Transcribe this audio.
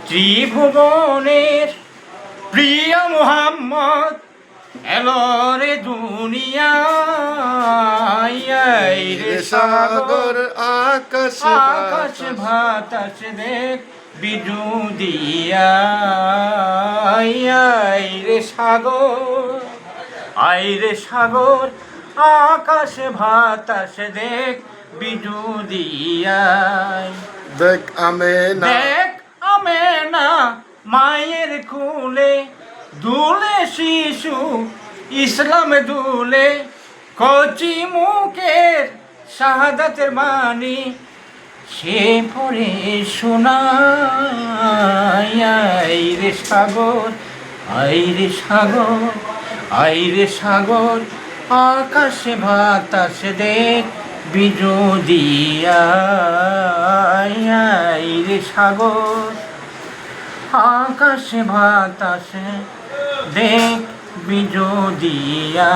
ত্রিভুবনের প্রিয় মুহাম্মদ এলো রে দুনিয়ায় রে সাগর আকাশ আকাশ বাতাস দেখ বিজুদিয়া রে সাগর রে সাগর আকাশ বাতাস দেখ বিজুদিয়ায় দেখ আমেনা দেখ আমেনা মায়ের কোলে দুলে শিশু ইসলাম দুলে কচি মুখের শাহাদাতের বাণী সে পড়ে শোনায় রে সাগর রে সাগর রে সাগর আকাশে বাতাস দেখ বিজুদিয়া রে সাগর আকাশে বাতাসে দেখ বিজুদিয়া।